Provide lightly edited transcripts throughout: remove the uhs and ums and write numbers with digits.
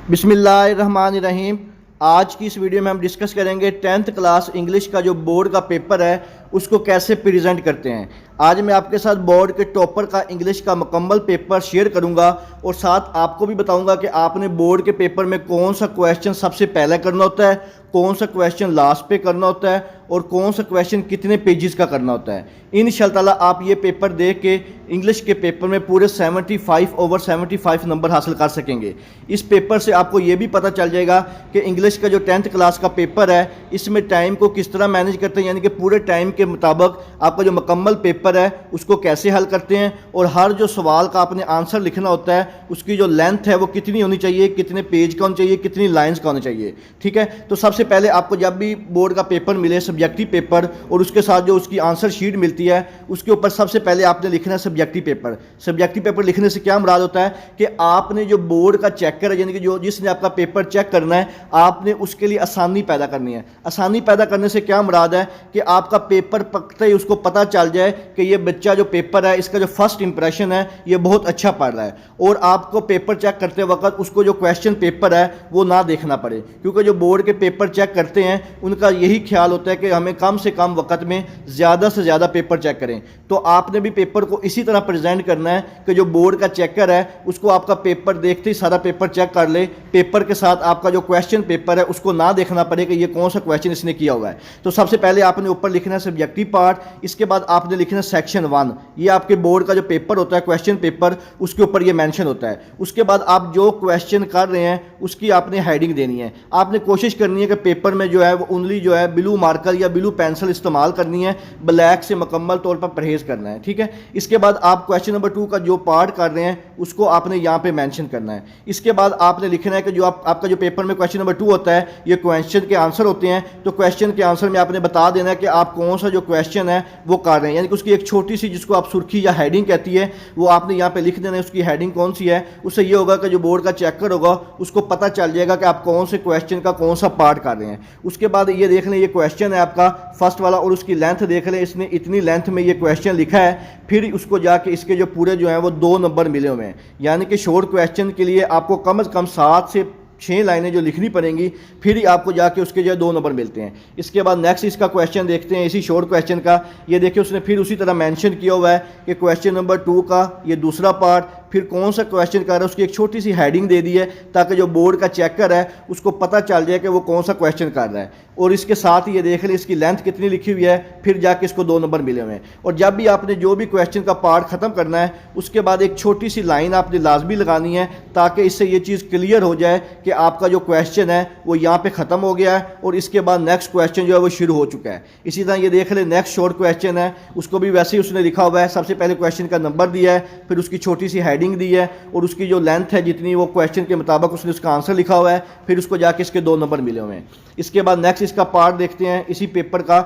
बिस्मिल्लाहिर्रहमानिर्रहीम। आज की इस वीडियो में हम डिस्कस करेंगे 10th क्लास इंग्लिश का जो बोर्ड का पेपर है उसको कैसे प्रेजेंट करते हैं। आज मैं आपके साथ बोर्ड के टॉपर का इंग्लिश का मुकम्मल पेपर शेयर करूंगा और साथ आपको भी बताऊंगा कि आपने बोर्ड के पेपर में कौन सा क्वेश्चन सबसे पहले करना होता है, कौन सा क्वेश्चन लास्ट पे करना होता है और कौन सा क्वेश्चन कितने पेजेस का करना होता है। इंशाअल्लाह आप ये पेपर देख के इंग्लिश के पेपर में पूरे 75 ओवर 75 नंबर हासिल कर सकेंगे। इस पेपर से आपको ये भी पता चल जाएगा कि इंग्लिश का जो 10th क्लास का पेपर है इसमें टाइम को किस तरह मैनेज करते हैं, यानी कि पूरे टाइम के मुताबिक आपका जो मुकम्मल पेपर है उसको कैसे हल करते हैं और हर जो सवाल का आपने आंसर लिखना होता है उसकी जो लेंथ है वो कितनी होनी चाहिए, कितने पेज का होना चाहिए, कितनी लाइन्स का होना चाहिए। ठीक है, तो सबसे पहले आपको जब भी बोर्ड का पेपर मिले सब्जेक्टिव पेपर और उसके साथ जो उसकी आंसर शीट मिलती है उसके ऊपर सबसे पहले आपने लिखना है सब्जेक्टिव पेपर। सब्जेक्टिव पेपर लिखने से क्या मुराद होता है कि आपने जो बोर्ड का चेकर है, यानी कि जो जिसने आपका पेपर चेक करना है, आपने उसके लिए आसानी पैदा करनी है। आसानी पैदा करने से क्या मुराद है कि आपका पेपर पकते ही उसको पता चल जाए कि ये बच्चा जो पेपर है इसका जो फर्स्ट इंप्रेशन है ये बहुत अच्छा पढ़ रहा है और आपको पेपर चेक करते वक्त उसको जो क्वेश्चन पेपर है वो ना देखना पड़े, क्योंकि जो बोर्ड के पेपर चेक करते हैं उनका यही ख्याल होता है कि हमें कम से कम वक्त में ज़्यादा से ज़्यादा पेपर चेक करें। तो आपने भी पेपर को इसी तरह प्रेजेंट करना है कि जो बोर्ड का चेकर है उसको आपका पेपर देखते ही सारा पेपर चेक कर ले, पेपर के साथ आपका जो क्वेश्चन पेपर है उसको ना देखना पड़े कि ये कौन सा क्वेश्चन इसने किया हुआ है। तो सबसे पहले आपने ऊपर लिखना है सब्जेक्टिव पार्ट, इसके बाद आपने लिखना है सेक्शन 1। ये आपके बोर्ड का जो पेपर होता है क्वेश्चन पेपर उसके ऊपर ये मेंशन होता है। उसके बाद आप जो क्वेश्चन कर रहे हैं उसकी आपने हेडिंग देनी है। आपने कोशिश करनी है कि पेपर में जो है वो ओनली जो है ब्लू मार्कर या ब्लू पेंसिल इस्तेमाल करनी है, ब्लैक से मुकम्मल तौर पर परहेज करना है। ठीक है, इसके बाद आप क्वेश्चन नंबर 2 का जो पार्ट कर रहे हैं उसको आपने यहाँ पे मेंशन करना है। इसके बाद आपने लिखना है कि जो आपका जो पेपर में क्वेश्चन नंबर 2 होता है ये क्वेश्चन के आंसर होते हैं, तो क्वेश्चन के आंसर में आपने बता देना है कि आप कौन सा जो क्वेश्चन है वो कर रहे हैं, यानी कि उसकी एक छोटी सी जिसको आप सुर्खी या हेडिंग कहती है वो आपने यहाँ पे लिख देना है। उसकी हेडिंग कौन सी है, उससे ये होगा कि जो बोर्ड का चेकर होगा उसको पता चल जाएगा कि आप कौन से क्वेश्चन का कौन सा पार्ट कर रहे हैं। उसके बाद ये देख लें ये क्वेश्चन है आपका फर्स्ट वाला और उसकी लेंथ देख लें, इसने इतनी लेंथ में ये क्वेश्चन लिखा है। फिर उसको जाके इसके जो पूरे जो हैं वो 2 नंबर मिले हुए हैं, यानी कि शॉर्ट क्वेश्चन के लिए आपको कम से कम 7 से 6 लाइनें जो लिखनी पड़ेंगी, फिर ही आपको जाके उसके जो 2 नंबर मिलते हैं। इसके बाद नेक्स्ट इसका क्वेश्चन देखते हैं इसी शॉर्ट क्वेश्चन का। ये देखिए उसने फिर उसी तरह मेंशन किया हुआ है कि क्वेश्चन नंबर 2 का ये दूसरा पार्ट, फिर कौन सा क्वेश्चन कर रहा है उसकी एक छोटी सी हेडिंग दे दी है ताकि जो बोर्ड का चेकर है उसको पता चल जाए कि वो कौन सा क्वेश्चन कर रहा है। और इसके साथ ही ये देख लें इसकी लेंथ कितनी लिखी हुई है, फिर जाके इसको 2 नंबर मिले हुए हैं। और जब भी आपने जो भी क्वेश्चन का पार्ट ख़त्म करना है उसके बाद एक छोटी सी लाइन आपने लाजमी लगानी है ताकि इससे ये चीज़ क्लियर हो जाए कि आपका जो क्वेश्चन है वो यहाँ पे ख़त्म हो गया है और इसके बाद नेक्स्ट क्वेश्चन जो है वो शुरू हो चुका है। इसी तरह ये देख लें नेक्स्ट शॉर्ट क्वेश्चन है, उसको भी वैसे ही उसने लिखा हुआ है। सबसे पहले क्वेश्चन का नंबर दिया है, फिर उसकी छोटी सी हेडिंग दी है और उसकी जो लेंथ है जितनी वो क्वेश्चन के मुताबिक उसने उसका आंसर लिखा हुआ है, फिर उसको जाके इसके 2 नंबर मिले हुए हैं। इसके बाद नेक्स्ट इसका पार्ट देखते हैं इसी पेपर का।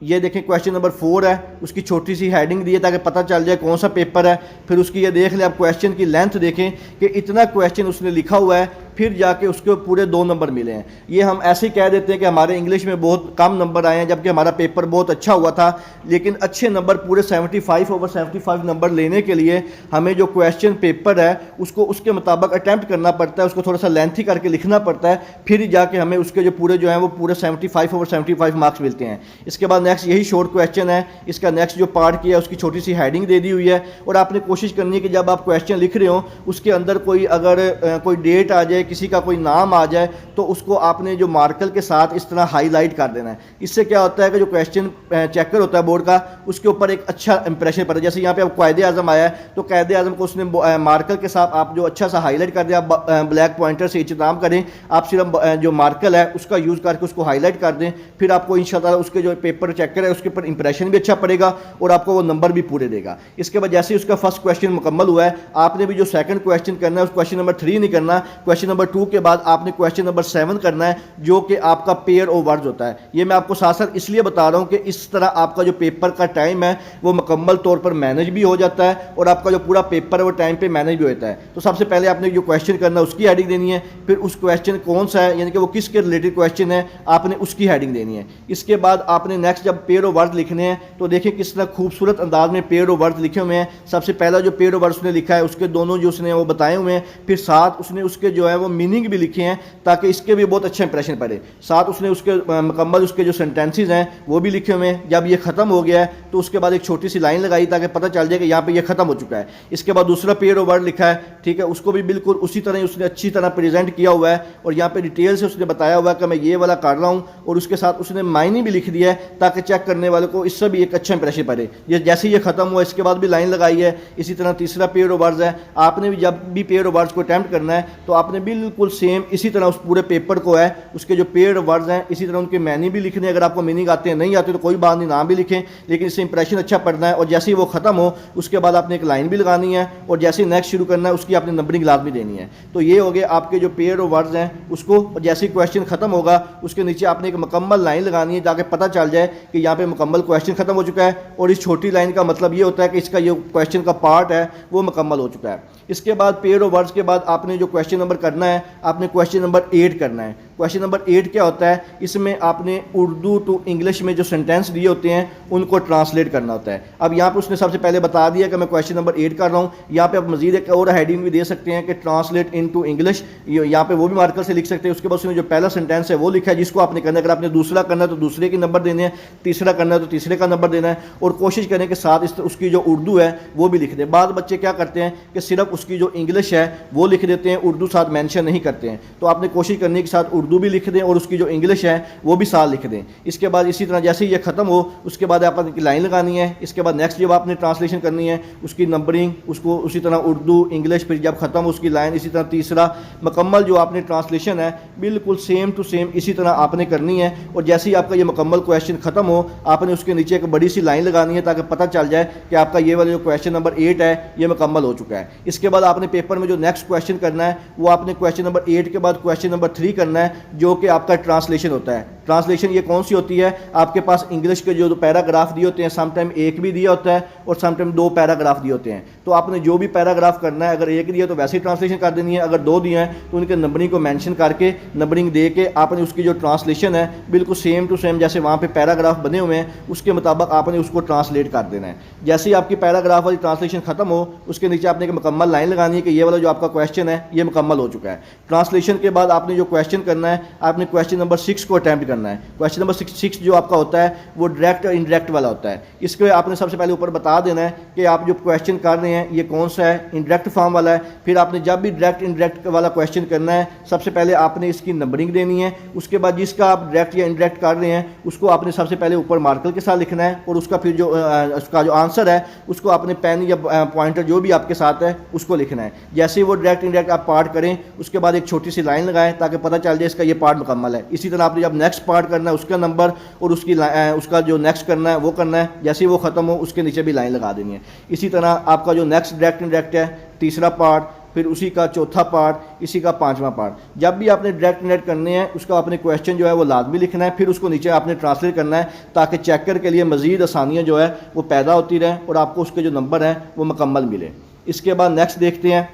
ये देखें क्वेश्चन नंबर 4 है, उसकी छोटी सी हेडिंग दी है ताकि पता चल जाए कौन सा पेपर है। फिर उसकी ये देख लें आप क्वेश्चन की लेंथ देखें कि इतना क्वेश्चन उसने लिखा हुआ है, फिर जाके उसके पूरे 2 नंबर मिले हैं। ये हम ऐसे ही कह देते हैं कि हमारे इंग्लिश में बहुत कम नंबर आए हैं जबकि हमारा पेपर बहुत अच्छा हुआ था, लेकिन अच्छे नंबर पूरे 75 ओवर 75 नंबर लेने के लिए हमें जो क्वेश्चन पेपर है उसको उसके मुताबिक अटैम्प्ट करना पड़ता है, उसको थोड़ा सा लेंथी करके लिखना पड़ता है, फिर जाके हमें उसके जो पूरे जो हैं वो पूरे 75 ओवर 75 मार्क्स मिलते हैं। इसके बाद नेक्स्ट यही शॉर्ट क्वेश्चन है, इसका नेक्स्ट जो पार्ट किया उसकी छोटी सी हेडिंग दे दी हुई है और आपने कोशिश करनी है कि जब आप क्वेश्चन लिख रहे हो उसके अंदर कोई अगर कोई डेट आ जाए, किसी का कोई नाम आ जाए तो उसको आपने जो मार्कर के साथ इस तरह हाईलाइट कर देना है। इससे क्या होता है कि जो क्वेश्चन चेकर होता है बोर्ड का उसके ऊपर एक अच्छा इंप्रेशन पड़ता है। जैसे यहाँ पे अब कायदे आज़म आया है तो कायदे आज़म को उसने मार्कर के साथ आप जो अच्छा सा हाईलाइट कर दें, आप ब्लैक पॉइंटर से इस्तेमाल करें, आप सिर्फ जो मार्कर है उसका यूज़ करके उसको हाईलाइट कर दें, फिर आपको इंशाल्लाह उसके जो पेपर चेकर है उसके ऊपर इंप्रेशन भी अच्छा पड़ेगा और आपको वो नंबर भी पूरे देगा। इसके बाद जैसे ही उसका फर्स्ट क्वेश्चन मुकम्मल हुआ है आपने भी जो सेकंड क्वेश्चन करना है उस क्वेश्चन नंबर 3 नहीं करना, क्वेश्चन नंबर 2 के बाद आपने क्वेश्चन नंबर 7 करना है जो कि आपका पेयर ऑफ वर्ड्स होता है। ये मैं आपको साथ साथ इसलिए बता रहा हूँ कि इस तरह आपका जो पेपर का टाइम है वो मुकम्मल तौर पर मैनेज भी हो जाता है और आपका जो पूरा पेपर है वो टाइम पे मैनेज भी होता है। तो सबसे पहले आपने जो क्वेश्चन करना है उसकी हेडिंग देनी है, फिर उस क्वेश्चन कौन सा है यानी कि वो किसके रिलेटेड क्वेश्चन है आपने उसकी हेडिंग देनी है। इसके बाद आपने नेक्स्ट जब पेयर ऑफ वर्ड्स लिखने हैं तो देखिए किस तरह खूबसूरत अंदाज में पेयर ऑफ वर्ड्स लिखे हुए हैं। सबसे पहला जो पेयर ऑफ वर्ड्स उसने लिखा है उसके दोनों जो उसने वो बताए हुए हैं, फिर साथ उसने उसके जो है वो मीनिंग भी लिखे हैं ताकि इसके भी बहुत अच्छा इंप्रेशन पड़े। साथ उसने उसके मुकम्मल उसके जो सेंटेंसेस हैं वो भी लिखे हुए हैं। जब ये ख़त्म हो गया है तो उसके बाद एक छोटी सी लाइन लगाई ताकि पता चल जाए कि यहाँ पे ये ख़त्म हो चुका है। इसके बाद दूसरा पेयर ऑफ वर्ड लिखा है, ठीक है, उसको भी बिल्कुल उसी तरह ही उसने अच्छी तरह प्रेजेंट किया हुआ है और यहाँ पे डिटेल से उसने बताया हुआ है कि मैं ये वाला कर रहा हूँ, और उसके साथ उसने मायने भी लिख दिया है ताकि चेक करने वाले को इससे भी एक अच्छा इंप्रेशन पड़े। ये जैसे ये खत्म हुआ इसके बाद भी लाइन लगाई है। इसी तरह तीसरा पेयर ऑफ वर्ड्स है। आपने भी जब भी पेयर ऑफ वर्ड्स को अटैम्प्ट करना है तो आपने बिल्कुल सेम इसी तरह उस पूरे पेपर को है उसके जो पेयर ऑफ वर्ड्स हैं इसी तरह उनके मैनी भी लिखने। अगर आपको मीनिंग आते हैं नहीं आते तो कोई बात नहीं, नाम भी लिखें, लेकिन इससे इंप्रेशन अच्छा पड़ना है। और जैसे ही वो खत्म हो उसके बाद आपने एक लाइन भी लगानी है और जैसे ही नेक्स्ट शुरू करना है उसकी आपने नंबरिंग लाजमी देनी है। तो ये हो गए आपके जो पेयर ऑफ वर्ड्स हैं उसको, और जैसे ही क्वेश्चन खत्म होगा उसके नीचे आपने एक मुकम्मल लाइन लगानी है ताकि पता चल जाए कि यहाँ पे मुकम्मल क्वेश्चन खत्म हो चुका है। और इस छोटी लाइन का मतलब ये होता है कि इसका ये क्वेश्चन का पार्ट है वो मुकम्मल हो चुका है। इसके बाद पेयर ऑफ वर्ड्स के बाद आपने जो क्वेश्चन नंबर करना है, आपने क्वेश्चन नंबर 8 करना है। क्वेश्चन नंबर 8 क्या होता है, इसमें आपने उर्दू टू इंग्लिश में जो सेंटेंस दिए होते हैं उनको ट्रांसलेट करना होता है। अब यहाँ पे उसने सबसे पहले बता दिया कि मैं क्वेश्चन नंबर 8 कर रहा हूँ। यहाँ पे आप मजीद एक और हेडिंग भी दे सकते हैं कि ट्रांसलेट इन टू इंग्लिश, यहाँ पे वो भी मार्कर से लिख सकते हैं। उसके बाद उसने जो पहला सेंटेंस है वो लिखा है जिसको आपने करना है। अगर आपने दूसरा करना है तो दूसरे के नंबर देने हैं, तीसरा करना है तो तीसरे का नंबर देना है, और कोशिश करें कि साथ उसकी जो उर्दू है वो भी लिख दें। बाद बच्चे क्या करते हैं कि सिर्फ उसकी जो इंग्लिश है वो लिख देते हैं, उर्दू साथ मेंशन नहीं करते हैं। तो आपने कोशिश करनी है कि साथ उर्दू भी लिख दें और उसकी जो इंग्लिश है वो भी साथ लिख दें। इसके बाद इसी तरह जैसे ही ये खत्म हो उसके बाद आपने लाइन लगानी है। इसके बाद नेक्स्ट जब आपने ट्रांसलेशन करनी है उसकी नंबरिंग उसको उसी तरह उर्दू इंग्लिश, फिर जब खत्म उसकी लाइन, इसी तरह तीसरा मुकम्मल जो आपने ट्रांसलेशन है बिल्कुल सेम टू सेम इसी तरह आपने करनी है। और जैसे ही आपका ये मुकम्मल क्वेश्चन खत्म हो आपने उसके नीचे एक बड़ी सी लाइन लगानी है ताकि पता चल जाए कि आपका ये वाला जो क्वेश्चन नंबर 8 है ये मुकम्मल हो चुका है। इसके बाद आपने पेपर में जो नेक्स्ट क्वेश्चन करना है वो आपने क्वेश्चन नंबर 8 के बाद क्वेश्चन नंबर 3 करना है जो कि आपका ट्रांसलेशन होता है। ट्रांसलेशन ये कौन सी होती है, आपके पास इंग्लिश के जो पैराग्राफ दिए होते हैं समटाइम एक भी दिया होता है और समटाइम 2 पैराग्राफ दिए होते हैं। तो आपने जो भी पैराग्राफ करना है, अगर एक दिया तो वैसे ही ट्रांसलेशन कर देनी है, अगर 2 दिए हैं तो उनके नंबरिंग को मेंशन करके नंबरिंग दे के आपने उसकी जो ट्रांसलेशन है बिल्कुल सेम टू सेम जैसे वहाँ पे पैराग्राफ बने हुए हैं उसके मुताबिक आपने उसको ट्रांसलेट कर देना है। जैसे ही आपकी पैराग्राफ वाली ट्रांसलेशन खत्म हो उसके नीचे आपने एक मुकम्मल लाइन लगानी है कि ये वाला जो आपका क्वेश्चन है ये मुकम्मल हो चुका है। ट्रांसलेशन के बाद आपने जो क्वेश्चन करना है आपने क्वेश्चन नंबर 6 को अटैम्प्ट करना है। क्वेश्चन नंबर 6 जो आपका होता है वो डायरेक्ट और इनडायरेक्ट वाला होता है। इसके आपने सबसे पहले ऊपर बता देना है कि आप जो क्वेश्चन कर रहे हैं ये कौन सा है, इनडायरेक्ट फॉर्म वाला है। फिर आपने जब भी डायरेक्ट इनडायरेक्ट वाला क्वेश्चन करना है सबसे पहले आपने इसकी नंबरिंग देनी है। उसके बाद जिसका आप डायरेक्ट या इनडायरेक्ट कर रहे हैं उसको आपने सबसे पहले ऊपर मार्कर के साथ लिखना है और उसका फिर जो उसका जो आंसर है उसको आपने पेन या पॉइंटर जो भी आपके साथ है उसको लिखना है। जैसे ही वो डायरेक्ट इनडायरेक्ट आप पार्ट करें उसके बाद एक छोटी सी लाइन लगाएं ताकि पता चल जाए इसका ये पार्ट मुकम्मल है। इसी तरह आपने जब नेक्स्ट पार्ट करना है उसका नंबर और उसका जो नेक्स्ट करना है वो करना है। जैसे ही वो खत्म हो उसके नीचे भी लाइन लगा देनी है। इसी तरह आपका जो नेक्स्ट डायरेक्ट इनडायरेक्ट है तीसरा पार्ट, फिर उसी का चौथा पार्ट, इसी का 5वां पार्ट। जब भी आपने डायरेक्ट इनडायरेक्ट करने हैं उसका आपने क्वेश्चन जो है वो लाजमी लिखना है, फिर उसको नीचे आपने ट्रांसलेट करना है ताकि चेकर के लिए मज़ीद आसानियाँ जो है वो पैदा होती रहें और आपको उसके जो नंबर हैं वो मुकम्मल मिले। इसके बाद नेक्स्ट देखते हैं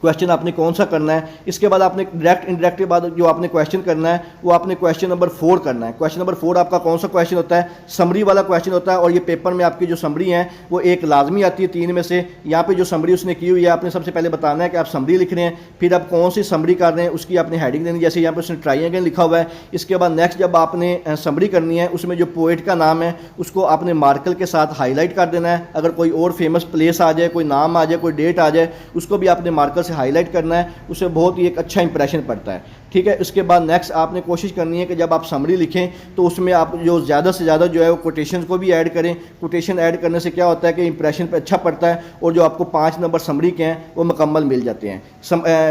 क्वेश्चन आपने कौन सा करना है। इसके बाद आपने डायरेक्ट इनडायरेक्ट के बाद जो आपने क्वेश्चन करना है वो आपने क्वेश्चन नंबर 4 करना है। क्वेश्चन नंबर 4 आपका कौन सा क्वेश्चन होता है, समरी वाला क्वेश्चन होता है। और ये पेपर में आपकी जो समरी है वो एक लाजमी आती है 3 में से। यहाँ पे जो समरी उसने की हुई है आपने सबसे पहले बताना है कि आप समरी लिख रहे हैं, फिर आप कौन सी समरी कर रहे हैं उसकी आपने हेडिंग देनी, जैसे यहाँ पर उसने ट्राई अगेन लिखा हुआ है। इसके बाद नेक्स्ट जब आपने समरी करनी है उसमें जो पोएट का नाम है उसको आपने मार्कर के साथ हाईलाइट कर देना है। अगर कोई और फेमस प्लेस आ जाए, कोई नाम आ जाए, कोई डेट आ जाए उसको भी आपने मार्कर से हाईलाइट करना है, उससे बहुत ही एक अच्छा इंप्रेशन पड़ता है। ठीक है, उसके बाद नेक्स्ट आपने कोशिश करनी है कि जब आप समरी लिखें तो उसमें आप जो ज़्यादा से ज़्यादा जो है वो कोटेशन को भी ऐड करें। कोटेशन ऐड करने से क्या होता है कि इंप्रेशन पे अच्छा पड़ता है और जो आपको 5 नंबर समरी के हैं वो मुकम्मल मिल जाते हैं।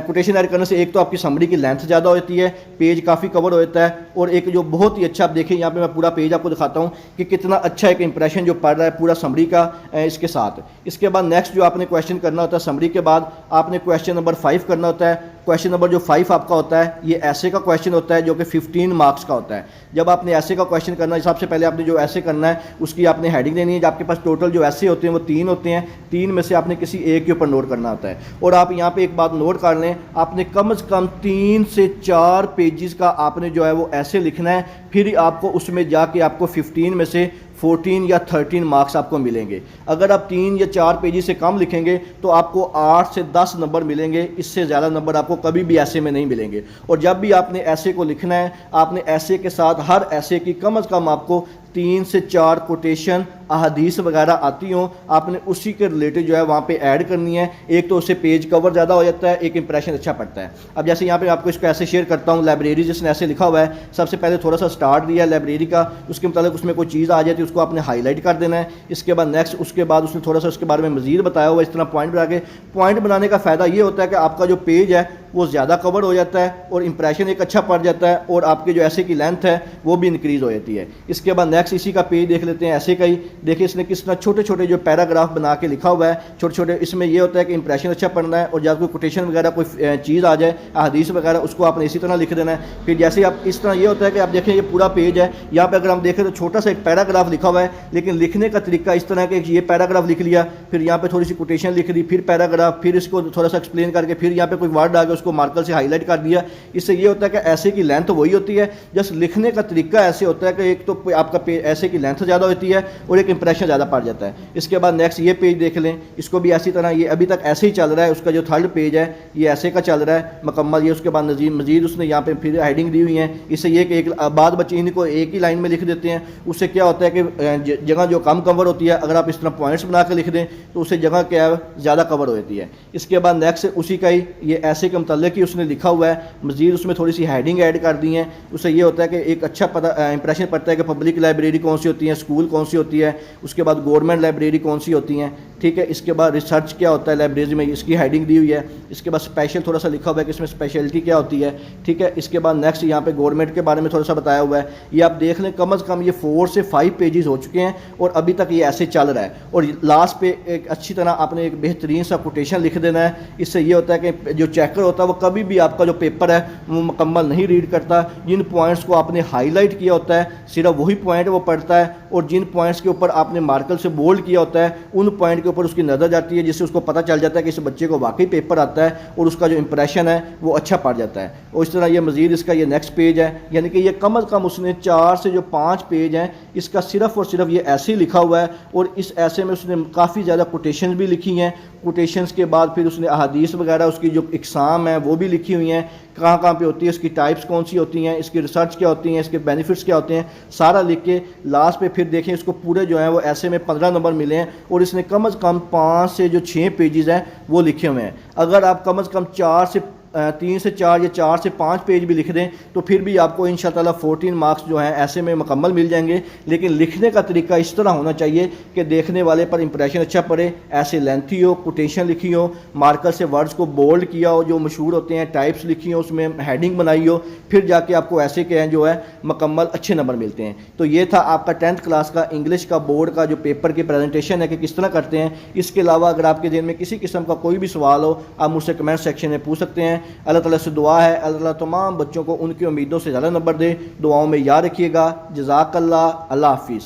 कोटेशन ऐड करने से एक तो आपकी समरी की लेंथ ज़्यादा होती है, पेज काफ़ी कवर होता है, और एक जो बहुत ही अच्छा आप देखें यहाँ पे मैं पूरा पेज आपको दिखाता हूँ कि कितना अच्छा एक इंप्रेशन जो पड़ रहा है पूरा समरी का इसके साथ। इसके बाद नेक्स्ट जो आपने क्वेश्चन करना होता है समरी के बाद आपने क्वेश्चन नंबर 5 करना होता है। क्वेश्चन नंबर जो 5 आपका होता है ये ऐसे का क्वेश्चन होता है जो कि 15 मार्क्स का होता है। जब आपने ऐसे का क्वेश्चन करना है सबसे पहले आपने जो ऐसे करना है उसकी आपने हेडिंग देनी है। जब आपके पास टोटल जो ऐसे होते हैं वो 3 होते हैं, 3 में से आपने किसी एक के ऊपर नोट करना होता है। और आप यहाँ पे एक बात नोट कर लें, आपने कम से कम 3 से 4 पेजेस का आपने जो है वो ऐसे लिखना है, फिर आपको उसमें जाके आपको 15 में से 14 या 13 मार्क्स आपको मिलेंगे। अगर आप 3 या 4 पेजेस से कम लिखेंगे तो आपको 8 से 10 नंबर मिलेंगे, इससे ज़्यादा नंबर आपको आपको कभी भी ऐसे में नहीं मिलेंगे। और जब भी आपने ऐसे को लिखना है, आपने ऐसे के साथ हर ऐसे की कम से कम आपको 3 से 4 कोटेशन अहादीस वगैरह आती हों, आपने उसी के रिलेटेड जो है वहाँ पे ऐड करनी है। एक तो उससे पेज कवर ज़्यादा हो जाता है, एक इंप्रेशन अच्छा पड़ता है। अब जैसे यहाँ पे आपको इसको ऐसे शेयर करता हूँ, लाइब्रेरी जिसने ऐसे लिखा हुआ है, सबसे पहले थोड़ा सा स्टार्ट दिया है लाइब्रेरी का, उसके मतलब उसमें कोई चीज़ आ जाती है उसको आपने हाईलाइट कर देना है। इसके बाद नेक्स्ट, उसके बाद उसने थोड़ा सा उसके बारे में मजीद बताया हुआ है, इस तरह पॉइंट बना के। पॉइंट बनाने का फ़ायदा ये होता है कि आपका जो पेज है वो ज़्यादा कवर हो जाता है और इंप्रेशन एक अच्छा पड़ जाता है और आपके जो ऐसे की लेंथ है वो भी इंक्रीज़ हो जाती है। इसके बाद नेक्स्ट इसी का पेज देख लेते हैं, ऐसे का ही। देखिए इसने किस तरह छोटे छोटे जो पैराग्राफ बना के लिखा हुआ है, छोटे छोटे। इसमें ये होता है कि इंप्रेशन अच्छा पड़ना है और जब कोई कोटेशन वगैरह कोई चीज़ आ जाए, हदीस वगैरह, उसको आपने इसी तरह लिख देना है। फिर जैसे आप इस तरह ये होता है कि आप देखें ये पूरा पेज है, यहाँ पर अगर हम देखें तो छोटा सा एक पैराग्राफ लिखा हुआ है, लेकिन लिखने का तरीका इस तरह कि ये पैराग्राफ लिख लिया, फिर यहाँ पर थोड़ी सी कोटेशन लिख दी, फिर पैराग्राफ, फिर इसको थोड़ा सा एक्सप्लेन करके, फिर यहाँ पर कोई वर्ड आ गया उसको मार्कर से हाईलाइट कर दिया। इससे ये होता है कि ऐसे की लेंथ वही होती है, जस्ट लिखने का तरीका ऐसे होता है कि एक तो आपका ऐसे की लेंथ ज़्यादा होती है और एक इंप्रेशन ज़्यादा पड़ जाता है। इसके बाद नेक्स्ट ये पेज देख लें, इसको भी ऐसी तरह, ये अभी तक ऐसे ही चल रहा है। उसका जो थर्ड पेज है ये ऐसे का चल रहा है मुकम्मल। ये उसके बाद मजीद उसने यहाँ पे फिर हेडिंग दी हुई है। इससे ये कि एक बाद बच्चे इनको एक ही लाइन में लिख देते हैं, उससे क्या होता है कि जगह जो कम कवर होती है, अगर आप इस तरह पॉइंट्स बना कर लिख दें तो उससे जगह क्या है ज़्यादा कवर हो जाती है। इसके बाद नेक्स्ट उसी का ही ये ऐसे के मतलब कि उसने लिखा हुआ है, मजीद उसमें थोड़ी सी हेडिंग ऐड कर दी हैं। उससे ये होता है कि एक अच्छा पता इंप्रेशन पड़ता है कि पब्लिक लाइब्रेरी कौन सी होती है, स्कूल कौन सी होती है, उसके बाद गवर्नमेंट लाइब्रेरी कौन सी होती हैं, ठीक है। इसके बाद रिसर्च क्या होता है लाइब्रेरी में, इसकी हेडिंग दी हुई है। इसके बाद स्पेशल थोड़ा सा लिखा हुआ है कि इसमें स्पेशलिटी क्या होती है, ठीक है। इसके बाद नेक्स्ट यहाँ पे गवर्नमेंट के बारे में थोड़ा सा बताया हुआ है। ये आप देख लें कम से कम ये 4 से 5 पेजेस हो चुके हैं और अभी तक ये ऐसे चल रहा है। और लास्ट पे एक अच्छी तरह आपने एक बेहतरीन सा कोटेशन लिख देना है। इससे ये होता है कि जो चेकर होता है वो कभी भी आपका जो पेपर है वो मुकम्मल नहीं रीड करता। जिन पॉइंट्स को आपने हाईलाइट किया होता है सिर्फ वही पॉइंट वो पढ़ता है, और जिन पॉइंट्स के ऊपर आपने मार्कर से बोल्ड किया होता है उन पॉइंट के ऊपर उसकी नज़र जाती है, जिससे उसको पता चल जाता है कि इस बच्चे को वाकई पेपर आता है और उसका जो इंप्रेशन है वो अच्छा पड़ जाता है। और इस तरह ये मजीद इसका ये नेक्स्ट पेज है, यानी कि ये कम अज़ कम उसने 4 से जो 5 पेज हैं इसका सिर्फ और सिर्फ ये ऐसे ही लिखा हुआ है। और इस ऐसे में उसने काफ़ी ज़्यादा कोटेशन भी लिखी हैं। कोटेशंस के बाद फिर उसने अहादीस वगैरह उसकी जो इकसाम है वो भी लिखी हुई हैं, कहाँ कहाँ पे होती है, इसकी टाइप्स कौन सी होती हैं, इसकी रिसर्च क्या होती हैं, इसके बेनिफिट्स क्या होते हैं, सारा लिख के लास्ट पे फिर देखें इसको पूरे जो हैं वो ऐसे में 15 नंबर मिले हैं। और इसने कम से कम 5 से जो 6 पेजेस हैं वो लिखे हुए हैं। अगर आप कम से कम 3 से 4 या 4 से 5 पेज भी लिख दें तो फिर भी आपको इंशाअल्लाह 14 मार्क्स जो हैं ऐसे में मुकम्मल मिल जाएंगे। लेकिन लिखने का तरीका इस तरह होना चाहिए कि देखने वाले पर इंप्रेशन अच्छा पड़े, ऐसे लेंथी हो, कोटेशन लिखी हो, मार्कर से वर्ड्स को बोल्ड किया हो जो मशहूर होते हैं, टाइप्स लिखी हो, उसमें हेडिंग बनाई हो, फिर जाके आपको ऐसे के हैं जो है मुकम्मल अच्छे नंबर मिलते हैं। तो ये था आपका 10th क्लास का इंग्लिश का बोर्ड का जो पेपर की प्रेजेंटेशन है कि किस तरह करते हैं। इसके अलावा अगर आपके ज़हन में किसी किस्म का कोई भी सवाल हो आप मुझसे कमेंट सेक्शन में पूछ सकते हैं। अल्लाह ताला से दुआ है अल्लाह ताला तमाम बच्चों को उनकी उम्मीदों से ज़्यादा नंबर दे। दुआओं में याद रखिएगा। जज़ाकल्लाह। अल्लाह हाफिज़।